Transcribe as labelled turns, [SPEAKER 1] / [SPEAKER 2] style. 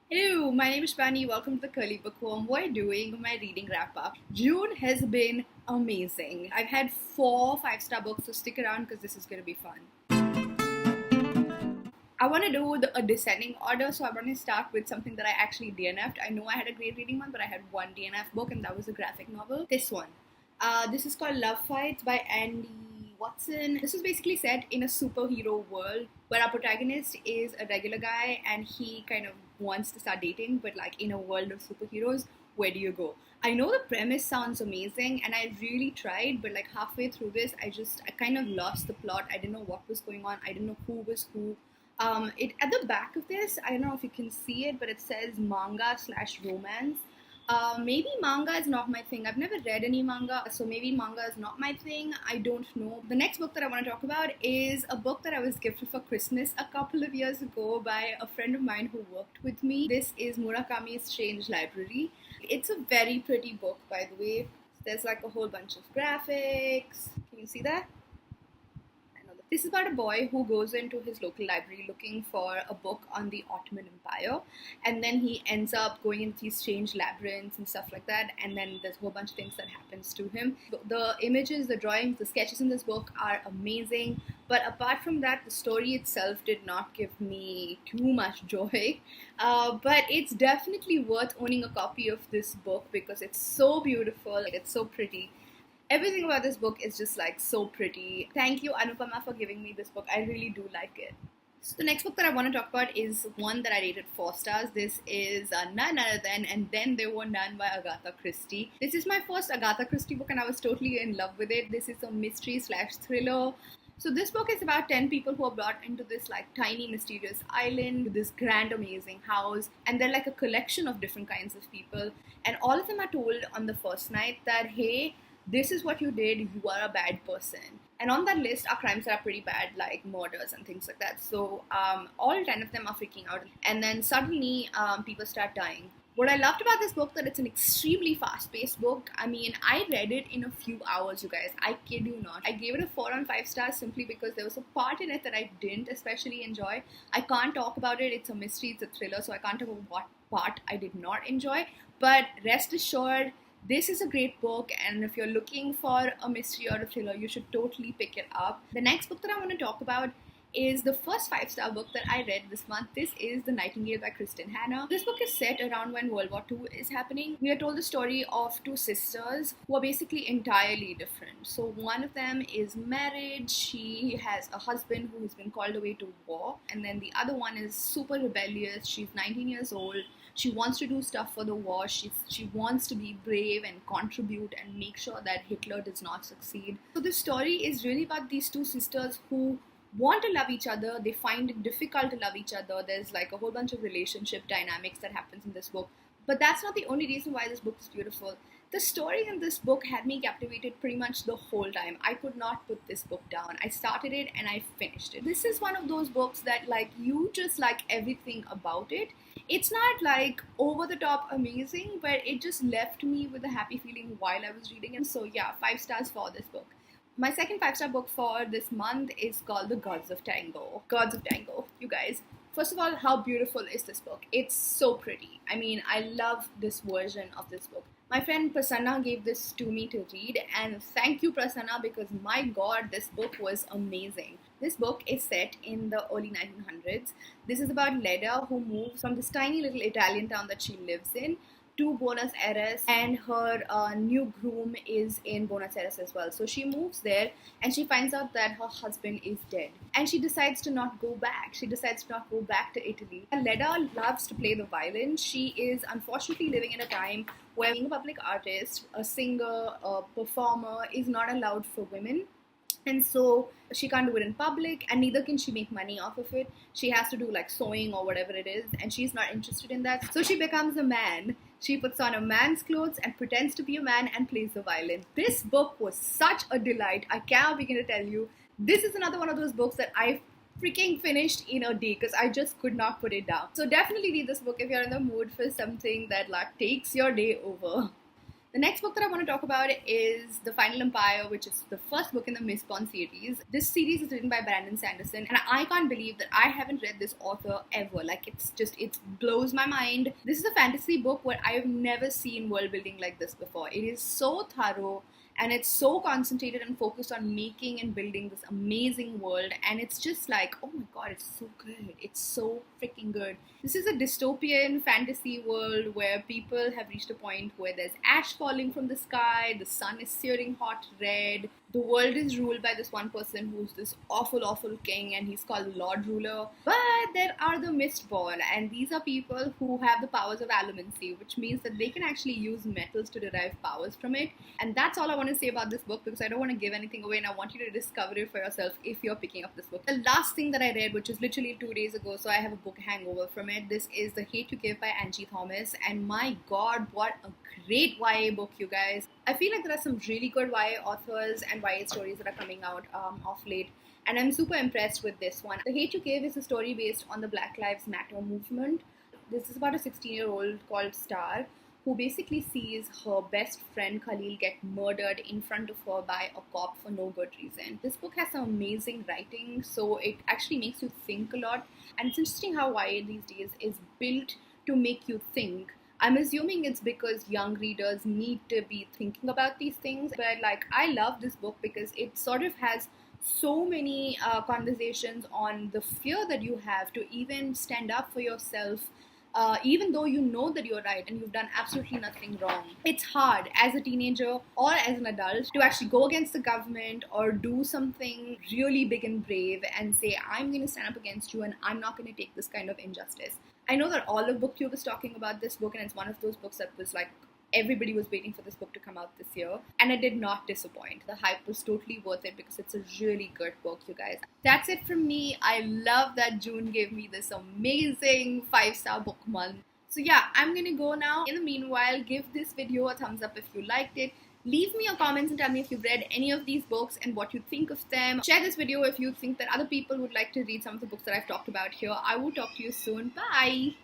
[SPEAKER 1] Hello, my name is Shani. Welcome to the Curly Bookworm. We're doing my reading wrap up. June has been amazing. I've had four five-star books, so stick around because this is going to be fun. I want to do a descending order, so I want to start with something that I actually DNF'd. I know I had a great reading month, but I had one DNF book, and that was a graphic novel. This one. This is called Love Fights by Andy Watson. This is basically set in a superhero world where our protagonist is a regular guy and he kind of wants to start dating, but like in a world of superheroes, where do you go? I know the premise sounds amazing and I really tried, but like halfway through this, I kind of lost the plot. I didn't know what was going on. I didn't know who was who. It at the back of this, I don't know if you can see it, but it says manga/romance. Maybe manga is not my thing. I've never read any manga, so maybe manga is not my thing. I don't know. The next book that I want to talk about is a book that I was gifted for Christmas a couple of years ago by a friend of mine who worked with me. This is Murakami's Strange Library. It's a very pretty book, by the way. There's like a whole bunch of graphics. Can you see that? This is about a boy who goes into his local library looking for a book on the Ottoman Empire, and then he ends up going into these strange labyrinths and stuff like that, and then there's a whole bunch of things that happens to him. The images, the drawings, the sketches in this book are amazing, but apart from that, the story itself did not give me too much joy. But it's definitely worth owning a copy of this book because it's so beautiful, it's so pretty. Everything about this book is just like so pretty. Thank you, Anupama, for giving me this book. I really do like it. So the next book that I want to talk about is one that I rated 4 stars. This is none other than And Then There Were None by Agatha Christie. This is my first Agatha Christie book and I was totally in love with it. This is a mystery/thriller. So this book is about 10 people who are brought into this like tiny mysterious island with this grand amazing house, and they're like a collection of different kinds of people, and all of them are told on the first night that, hey, this is what you did, you are a bad person. And on that list are crimes that are pretty bad, like murders and things like that. So all 10 of them are freaking out. And then suddenly people start dying. What I loved about this book that it's an extremely fast-paced book. I mean, I read it in a few hours, you guys. I kid you not. I gave it a 4 on 5 stars simply because there was a part in it that I didn't especially enjoy. I can't talk about it. It's a mystery, it's a thriller, so I can't talk about what part I did not enjoy. But rest assured, this is a great book, and if you're looking for a mystery or a thriller, you should totally pick it up. The next book that I want to talk about is the first 5-star book that I read this month. This is The Nightingale by Kristin. This book is set around when World War II is happening. We are told the story of 2 sisters who are basically entirely different. So one of them is married, she has a husband who has been called away to war, and then the other one is super rebellious. She's 19 years old. She wants to do stuff for the war. She wants to be brave and contribute and make sure that Hitler does not succeed. So the story is really about these 2 sisters who want to love each other. They find it difficult to love each other. There's like a whole bunch of relationship dynamics that happens in this book. But that's not the only reason why this book is beautiful. The story in this book had me captivated pretty much the whole time. I could not put this book down. I started it and I finished it. This is one of those books that like you just like everything about it. It's not like over the top amazing, but it just left me with a happy feeling while I was reading it. So yeah, 5 stars for this book. My second 5-star book for this month is called The Gods of Tango. Gods of Tango, you guys. First of all, how beautiful is this book? It's so pretty. I mean, I love this version of this book. My friend Prasanna gave this to me to read, and thank you, Prasanna, because my god, this book was amazing. This book is set in the early 1900s. This is about Leda, who moves from this tiny little Italian town that she lives in to Buenos Aires, and her new groom is in Buenos Aires as well. So she moves there and she finds out that her husband is dead, and she decides to not go back. She decides to not go back to Italy. And Leda loves to play the violin. She is unfortunately living in a time where being a public artist, a singer, a performer is not allowed for women. And so she can't do it in public, and neither can she make money off of it. She has to do like sewing or whatever it is, and she's not interested in that. So she becomes a man. She puts on a man's clothes and pretends to be a man and plays the violin. This book was such a delight. I cannot begin to tell you. This is another one of those books that I freaking finished in a day because I just could not put it down. So definitely read this book if you're in the mood for something that like takes your day over. The next book that I want to talk about is The Final Empire, which is the first book in the Miss Bond series. This series is written by Brandon Sanderson, and I can't believe that I haven't read this author ever. Like, it blows my mind. This is a fantasy book where I have never seen world building like this before. It is so thorough, and it's so concentrated and focused on making and building this amazing world, and it's just like, oh my god, it's so good. It's so freaking good. This is a dystopian fantasy world where people have reached a point where there's ash falling from the sky, the sun is searing hot red, the world is ruled by this one person who's this awful king, and he's called the Lord Ruler. But there are the Mistborn, and these are people who have the powers of allomancy, which means that they can actually use metals to derive powers from it. And that's all I want to say about this book, because I don't want to give anything away, and I want you to discover it for yourself if you're picking up this book. The last thing that I read, which is literally 2 days ago, so I have a book hangover from it. This is The Hate You Give by Angie Thomas, and my god, what a great YA book, you guys. I feel like there are some really good YA authors and YA stories that are coming out of late, and I'm super impressed with this one. The Hate You Give is a story based on the Black Lives Matter movement. This is about a 16-year-old called Star, who basically sees her best friend Khalil get murdered in front of her by a cop for no good reason. This book has some amazing writing, so it actually makes you think a lot, and it's interesting how YA these days is built to make you think. I'm assuming it's because young readers need to be thinking about these things, but like, I love this book because it sort of has so many conversations on the fear that you have to even stand up for yourself, even though you know that you're right and you've done absolutely nothing wrong. It's hard as a teenager or as an adult to actually go against the government or do something really big and brave and say, I'm going to stand up against you and I'm not going to take this kind of injustice. I know that all of BookTube is talking about this book, and it's one of those books that was like, everybody was waiting for this book to come out this year, and it did not disappoint. The hype was totally worth it because it's a really good book, you guys. That's it from me. I love that June gave me this amazing 5-star book month. So yeah, I'm gonna go now. In the meanwhile, give this video a thumbs up if you liked it. Leave me your comments and tell me if you've read any of these books and what you think of them. Share this video if you think that other people would like to read some of the books that I've talked about here. I will talk to you soon. Bye!